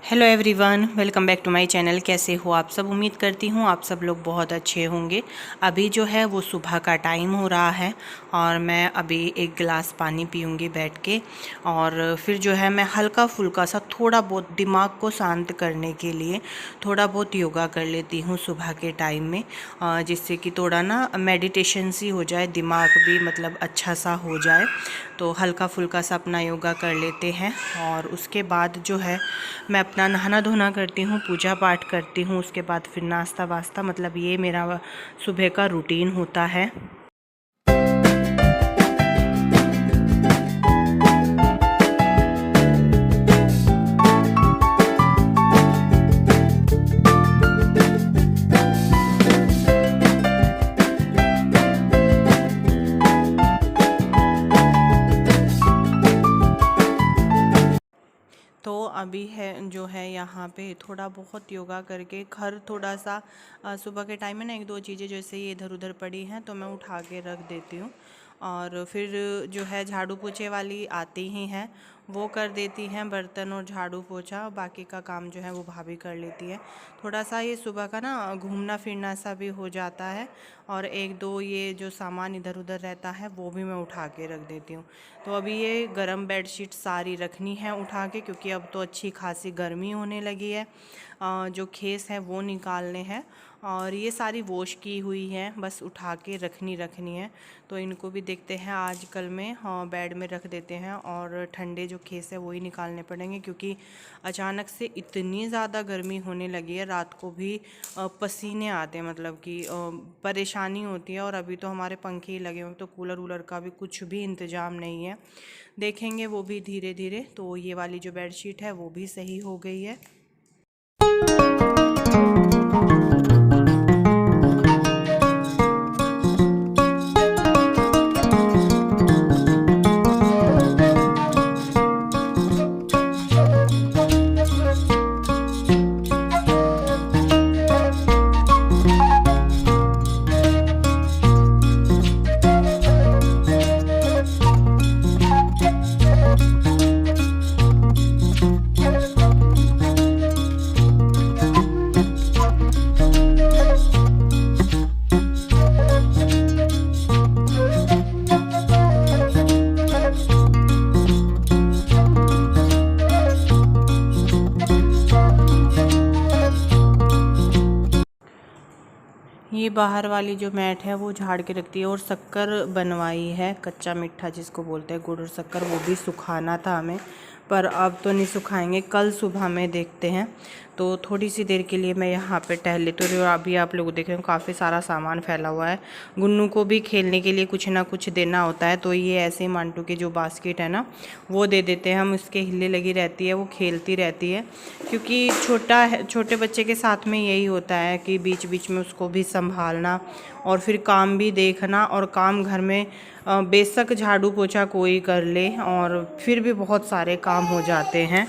Hello everyone, welcome back to my channel. कैसे हो आप सब? उम्मीद करती हूँ आप सब लोग बहुत अच्छे होंगे। अभी जो है वो सुबह का टाइम हो रहा है और मैं अभी एक गिलास पानी पीऊँगी बैठ के, और फिर जो है मैं हल्का फुल्का सा थोड़ा बहुत दिमाग को शांत करने के लिए थोड़ा बहुत योगा कर लेती हूँ सुबह के टाइम में, जिससे कि थोड़ा ना मेडिटेशन सी हो जाए, दिमाग भी मतलब अच्छा सा हो जाए। तो हल्का फुल्का सा अपना योगा कर लेते हैं और उसके बाद जो है मैं अपना नहाना धोना करती हूँ, पूजा पाठ करती हूँ। उसके बाद फिर नाश्ता वास्ता, मतलब ये मेरा सुबह का रूटीन होता है। तो अभी है जो है यहाँ पे थोड़ा बहुत योगा करके घर थोड़ा सा सुबह के टाइम में ना एक दो चीज़ें जैसे ये इधर उधर पड़ी हैं तो मैं उठा के रख देती हूँ, और फिर जो है झाड़ू पोछे वाली आती ही हैं, वो कर देती हैं बर्तन और झाड़ू पोछा। बाकी का काम जो है वो भाभी कर लेती है। थोड़ा सा ये सुबह का ना घूमना फिरना सा भी हो जाता है, और एक दो ये जो सामान इधर उधर रहता है वो भी मैं उठा के रख देती हूँ। तो अभी ये गरम बेडशीट सारी रखनी है उठा के, क्योंकि अब तो अच्छी खासी गर्मी होने लगी है। जो खेस है वो निकालने हैं, और ये सारी वॉश की हुई है, बस उठा के रखनी है। तो इनको भी देखते हैं आजकल में, हाँ बेड में रख देते हैं, और ठंडे जो खेस है वही निकालने पड़ेंगे, क्योंकि अचानक से इतनी ज़्यादा गर्मी होने लगी है। रात को भी पसीने आते हैं, मतलब कि परेशानी होती है। और अभी तो हमारे पंखे ही लगे हुए, तो कूलर वूलर का भी कुछ भी इंतज़ाम नहीं है। देखेंगे वो भी धीरे धीरे। तो ये वाली जो बेडशीट है वो भी सही हो गई है। ये बाहर वाली जो मैट है वो झाड़ के रखती है, और शक्कर बनवाई है, कच्चा मीठा जिसको बोलते हैं, गुड़ और शक्कर, वो भी सुखाना था हमें, पर अब तो नहीं सुखाएंगे, कल सुबह में देखते हैं। तो थोड़ी सी देर के लिए मैं यहाँ पे टहल लेती हूँ। और अभी आप लोग देख रहे हो काफ़ी सारा सामान फैला हुआ है। गुन्नू को भी खेलने के लिए कुछ ना कुछ देना होता है, तो ये ऐसे ही मांटू के जो बास्केट है ना वो दे देते हैं हम, उसके हिले लगी रहती है, वो खेलती रहती है। क्योंकि छोटा है, छोटे बच्चे के साथ में यही होता है कि बीच बीच में उसको भी संभालना, और फिर काम भी देखना, और काम घर में बेशक झाड़ू पोछा कोई कर ले, और फिर भी बहुत सारे काम हो जाते हैं।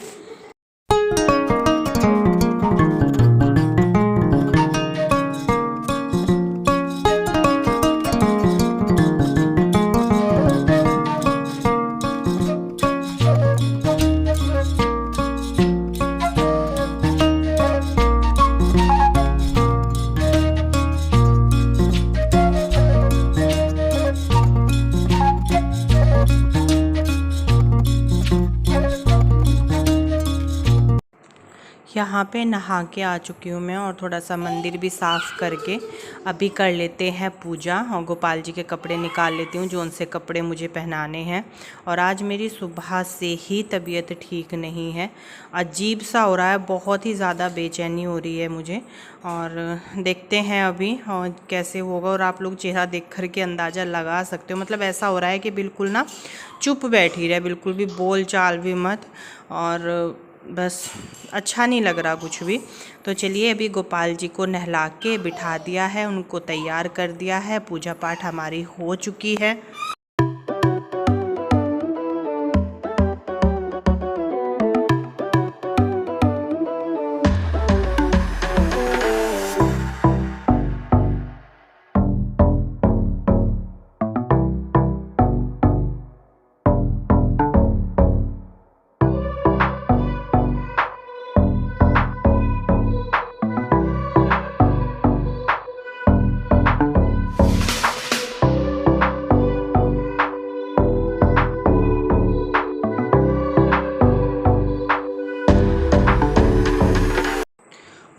यहाँ पे नहा के आ चुकी हूँ मैं, और थोड़ा सा मंदिर भी साफ़ करके अभी कर लेते हैं पूजा, और गोपाल जी के कपड़े निकाल लेती हूँ जो उनसे कपड़े मुझे पहनाने हैं। और आज मेरी सुबह से ही तबीयत ठीक नहीं है, अजीब सा हो रहा है, बहुत ही ज़्यादा बेचैनी हो रही है मुझे। और देखते हैं अभी और कैसे होगा। और आप लोग चेहरा देख कर के अंदाज़ा लगा सकते हो, मतलब ऐसा हो रहा है कि बिल्कुल ना चुप बैठी रहे, बिल्कुल भी बोल चाल भी मत, और बस अच्छा नहीं लग रहा कुछ भी। तो चलिए अभी गोपाल जी को नहला के बिठा दिया है, उनको तैयार कर दिया है, पूजा पाठ हमारी हो चुकी है।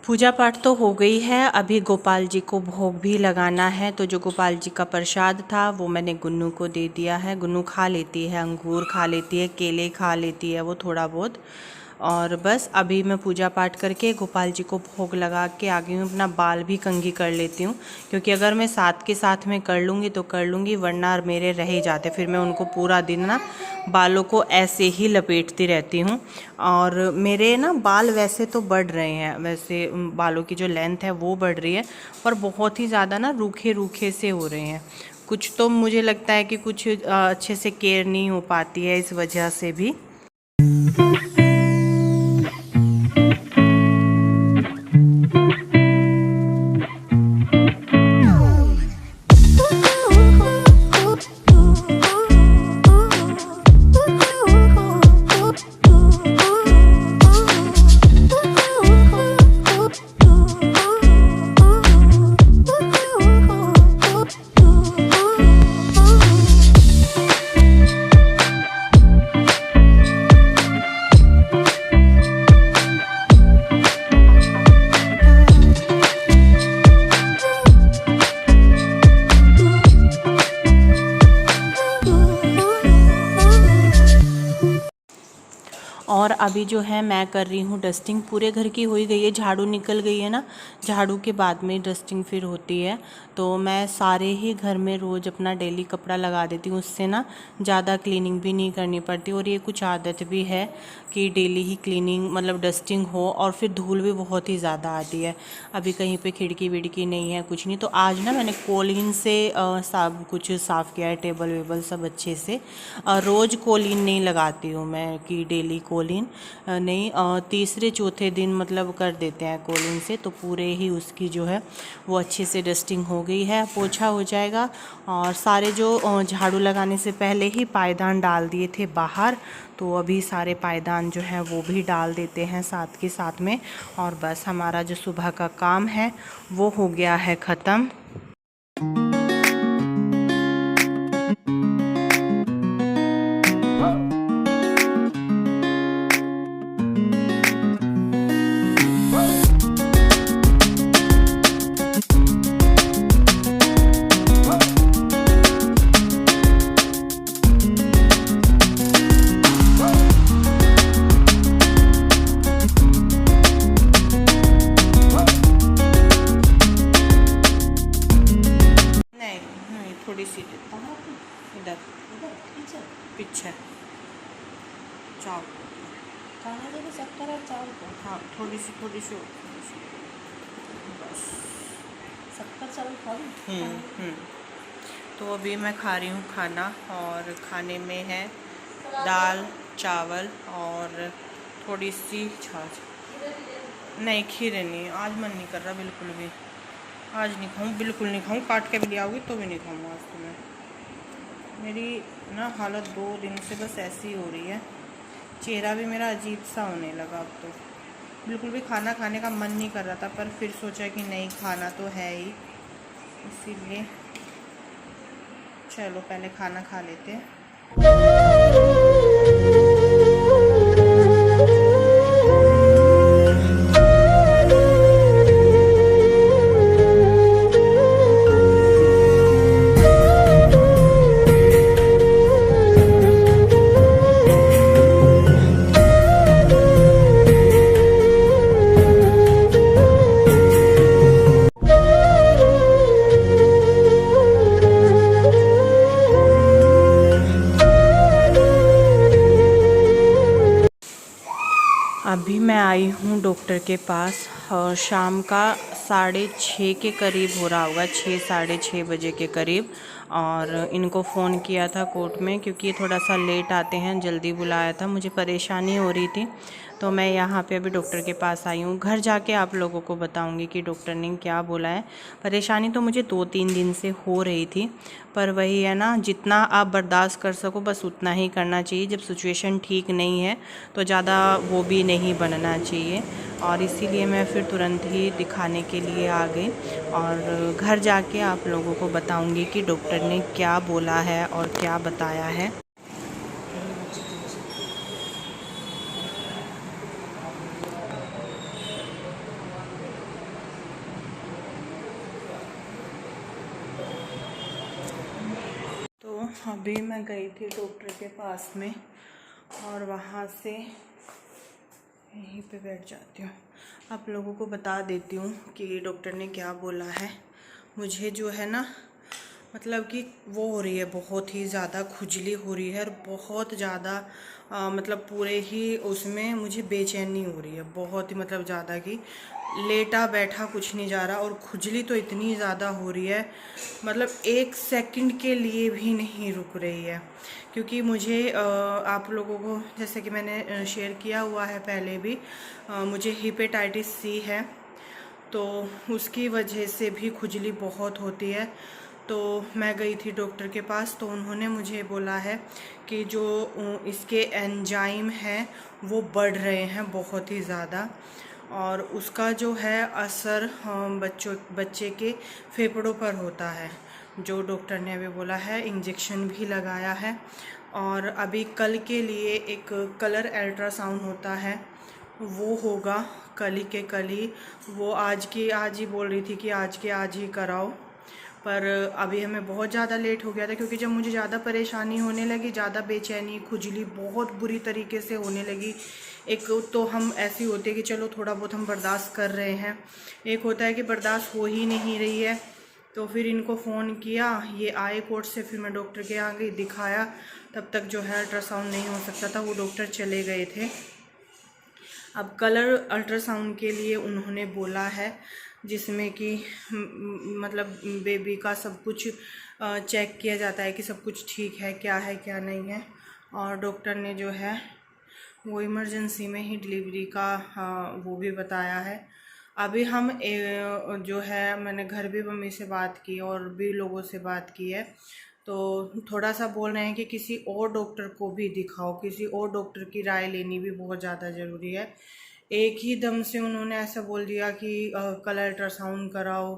पूजा पाठ तो हो गई है, अभी गोपाल जी को भोग भी लगाना है। तो जो गोपाल जी का प्रसाद था वो मैंने गुन्नू को दे दिया है। गुन्नू खा लेती है, अंगूर खा लेती है, केले खा लेती है वो थोड़ा बहुत। और बस अभी मैं पूजा पाठ करके गोपाल जी को भोग लगा के आ गई हूँ। अपना बाल भी कंघी कर लेती हूँ, क्योंकि अगर मैं साथ के साथ में कर लूँगी तो कर लूँगी, वरना मेरे रह ही जाते, फिर मैं उनको पूरा दिन ना बालों को ऐसे ही लपेटती रहती हूँ। और मेरे ना बाल वैसे तो बढ़ रहे हैं, वैसे बालों की जो लेंथ है वो बढ़ रही है, पर बहुत ही ज़्यादा ना रूखे रूखे से हो रहे हैं। कुछ तो मुझे लगता है कि कुछ अच्छे से केयर नहीं हो पाती है, इस वजह से भी। और अभी जो है मैं कर रही हूँ डस्टिंग। पूरे घर की हो ही गई है, झाड़ू निकल गई है ना, झाड़ू के बाद में डस्टिंग फिर होती है। तो मैं सारे ही घर में रोज़ अपना डेली कपड़ा लगा देती हूँ, उससे ना ज़्यादा क्लीनिंग भी नहीं करनी पड़ती। और ये कुछ आदत भी है कि डेली ही क्लीनिंग मतलब डस्टिंग हो, और फिर धूल भी बहुत ही ज़्यादा आती है। अभी कहीं पे खिड़की विड़की नहीं है, कुछ नहीं। तो आज ना मैंने कोलिन से सब कुछ साफ़ किया है, टेबल वेबल सब अच्छे से। रोज़ कोलिन नहीं लगाती हूँ मैं कि डेली कोलिन नहीं, तीसरे चौथे दिन मतलब कर देते हैं कोलिन से, तो पूरे ही उसकी जो है वो अच्छे से डस्टिंग हो गई है, पोछा हो जाएगा। और सारे जो झाड़ू लगाने से पहले ही पायदान डाल दिए थे बाहर, तो अभी सारे पायदान जो है वो भी डाल देते हैं साथ के साथ में। और बस हमारा जो सुबह का काम है वो हो गया है ख़त्म। थोड़ी सी इधर पीछे चाव खाना जब शक्कर और चावल को, हाँ थोड़ी सी बस शक्कर चावल खाओ। तो अभी मैं खा रही हूँ खाना, और खाने में है दाल चावल और थोड़ी सी छाछ। नहीं खीरे नहीं, आज मन नहीं कर रहा बिल्कुल भी, आज नहीं खाऊँ, बिल्कुल नहीं खाऊँ। काट के भी ले आओगी तो भी नहीं खाऊँगा आज तो मैं। मेरी ना हालत 2 दिन से बस ऐसी हो रही है, चेहरा भी मेरा अजीब सा होने लगा। अब तो बिल्कुल भी खाना खाने का मन नहीं कर रहा था, पर फिर सोचा कि नहीं खाना तो है ही, इसीलिए चलो पहले खाना खा लेते हैं। अभी मैं आई हूँ डॉक्टर के पास, और शाम का 6:30 के करीब हो रहा होगा, 6 साढ़े 6 बजे के करीब। और इनको फ़ोन किया था कोर्ट में, क्योंकि ये थोड़ा सा लेट आते हैं, जल्दी बुलाया था, मुझे परेशानी हो रही थी। तो मैं यहाँ पे अभी डॉक्टर के पास आई हूँ। घर जाके आप लोगों को बताऊँगी कि डॉक्टर ने क्या बोला है। परेशानी तो मुझे 2-3 दिन से हो रही थी, पर वही है ना, जितना आप बर्दाश्त कर सको बस उतना ही करना चाहिए। जब सिचुएशन ठीक नहीं है तो ज़्यादा वो भी नहीं बनना चाहिए, और इसीलिए मैं फिर तुरंत ही दिखाने के लिए आ गई। और घर जाके आप लोगों को बताऊँगी कि डॉक्टर ने क्या बोला है और क्या बताया है। अभी मैं गई थी डॉक्टर के पास में और वहाँ से यहीं पे बैठ जाती हूँ। आप लोगों को बता देती हूँ कि डॉक्टर ने क्या बोला है। मुझे जो है ना मतलब कि वो हो रही है, बहुत ही ज़्यादा खुजली हो रही है और बहुत ज़्यादा मतलब पूरे ही उसमें मुझे बेचैनी हो रही है, बहुत ही मतलब ज़्यादा कि लेटा बैठा कुछ नहीं जा रहा। और खुजली तो इतनी ज़्यादा हो रही है, मतलब 1 सेकंड के लिए भी नहीं रुक रही है। क्योंकि मुझे आप लोगों को जैसे कि मैंने शेयर किया हुआ है पहले भी, मुझे हेपेटाइटिस सी है, तो उसकी वजह से भी खुजली बहुत होती है। तो मैं गई थी डॉक्टर के पास, तो उन्होंने मुझे बोला है कि जो इसके एंजाइम हैं वो बढ़ रहे हैं बहुत ही ज़्यादा, और उसका जो है असर बच्चे के फेफड़ों पर होता है। जो डॉक्टर ने अभी बोला है, इंजेक्शन भी लगाया है। और अभी कल के लिए एक कलर अल्ट्रासाउंड होता है, वो होगा कल के कल ही। वो आज ही बोल रही थी कि आज के आज ही कराओ, पर अभी हमें बहुत ज़्यादा लेट हो गया था। क्योंकि जब मुझे ज़्यादा परेशानी होने लगी, ज़्यादा बेचैनी, खुजली बहुत बुरी तरीके से होने लगी। एक तो हम ऐसी होती है कि चलो थोड़ा बहुत हम बर्दाश्त कर रहे हैं, एक होता है कि बर्दाश्त हो ही नहीं रही है। तो फिर इनको फ़ोन किया, ये आए कोर्ट से, फिर मैं डॉक्टर के यहाँ गई, दिखाया। तब तक जो है अल्ट्रासाउंड नहीं हो सकता था, वो डॉक्टर चले गए थे। अब कलर अल्ट्रासाउंड के लिए उन्होंने बोला है, जिसमें कि मतलब बेबी का सब कुछ चेक किया जाता है कि सब कुछ ठीक है क्या नहीं है। और डॉक्टर ने जो है वो इमरजेंसी में ही डिलीवरी का वो भी बताया है। अभी हम जो है, मैंने घर भी मम्मी से बात की और भी लोगों से बात की है, तो थोड़ा सा बोल रहे हैं कि किसी और डॉक्टर को भी दिखाओ, किसी और डॉक्टर की राय लेनी भी बहुत ज़्यादा ज़रूरी है। एक ही दम से उन्होंने ऐसा बोल दिया कि कल अल्ट्रासाउंड कराओ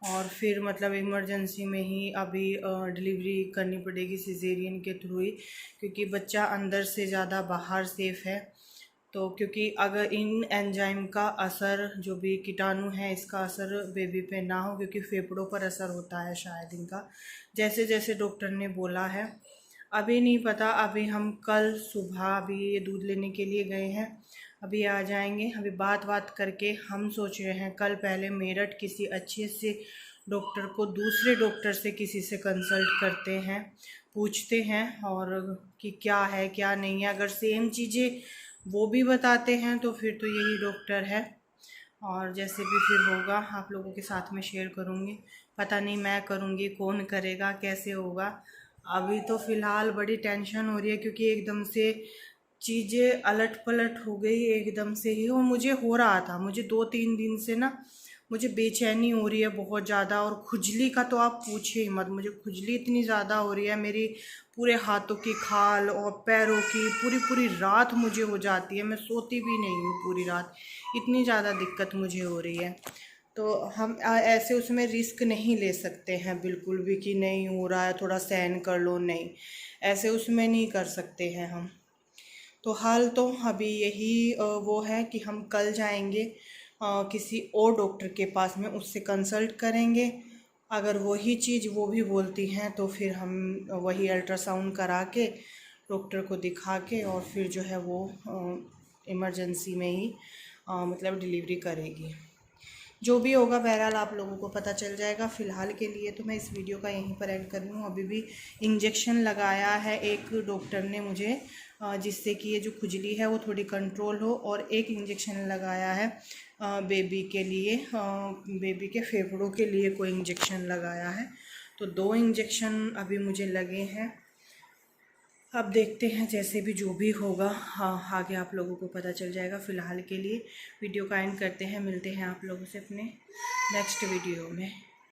और फिर मतलब इमरजेंसी में ही अभी डिलीवरी करनी पड़ेगी सिजेरियन के थ्रू ही, क्योंकि बच्चा अंदर से ज़्यादा बाहर सेफ है। तो क्योंकि अगर इन एंजाइम का असर, जो भी कीटाणु है, इसका असर बेबी पे ना हो, क्योंकि फेफड़ों पर असर होता है शायद इनका, जैसे जैसे डॉक्टर ने बोला है। अभी नहीं पता, अभी हम कल सुबह अभी ये दूध लेने के लिए गए हैं, अभी आ जाएंगे। अभी बात करके हम सोच रहे हैं कल पहले मेरठ किसी अच्छे से डॉक्टर को, दूसरे डॉक्टर से किसी से कंसल्ट करते हैं, पूछते हैं और कि क्या है क्या नहीं है। अगर सेम चीज़ें वो भी बताते हैं तो फिर तो यही डॉक्टर है। और जैसे भी फिर होगा आप लोगों के साथ में शेयर करूँगी। पता नहीं मैं करूँगी, कौन करेगा, कैसे होगा। अभी तो फ़िलहाल बड़ी टेंशन हो रही है, क्योंकि एकदम से चीज़ें अलट पलट हो गई एकदम से ही। और मुझे हो रहा था, मुझे 2-3 दिन से ना मुझे बेचैनी हो रही है बहुत ज़्यादा। और खुजली का तो आप पूछिए ही मत, मुझे खुजली इतनी ज़्यादा हो रही है, मेरी पूरे हाथों की खाल और पैरों की पूरी पूरी रात मुझे हो जाती है। मैं सोती भी नहीं हूँ पूरी रात, इतनी ज़्यादा दिक्कत मुझे हो रही है। तो हम ऐसे उसमें रिस्क नहीं ले सकते हैं बिल्कुल भी कि नहीं हो रहा है थोड़ा सहन कर लो, नहीं, ऐसे उसमें नहीं कर सकते हैं हम। तो हाल तो अभी यही वो है कि हम कल जाएंगे किसी और डॉक्टर के पास में, उससे कंसल्ट करेंगे। अगर वही चीज़ वो भी बोलती हैं तो फिर हम वही अल्ट्रासाउंड करा के डॉक्टर को दिखा के और फिर जो है वो इमरजेंसी में ही मतलब डिलीवरी करेगी। जो भी होगा बहरहाल आप लोगों को पता चल जाएगा। फ़िलहाल के लिए तो मैं इस वीडियो का यहीं पर एंड कर रही हूँ। अभी भी इंजेक्शन लगाया है एक डॉक्टर ने मुझे, जिससे कि ये जो खुजली है वो थोड़ी कंट्रोल हो। और एक इंजेक्शन लगाया है बेबी के लिए, बेबी के फेफड़ों के लिए कोई इंजेक्शन लगाया है। तो 2 इंजेक्शन अभी मुझे लगे हैं। अब देखते हैं, जैसे भी जो भी होगा हाँ आगे आप लोगों को पता चल जाएगा। फ़िलहाल के लिए वीडियो का एंड करते हैं, मिलते हैं आप लोगों से अपने नेक्स्ट वीडियो में।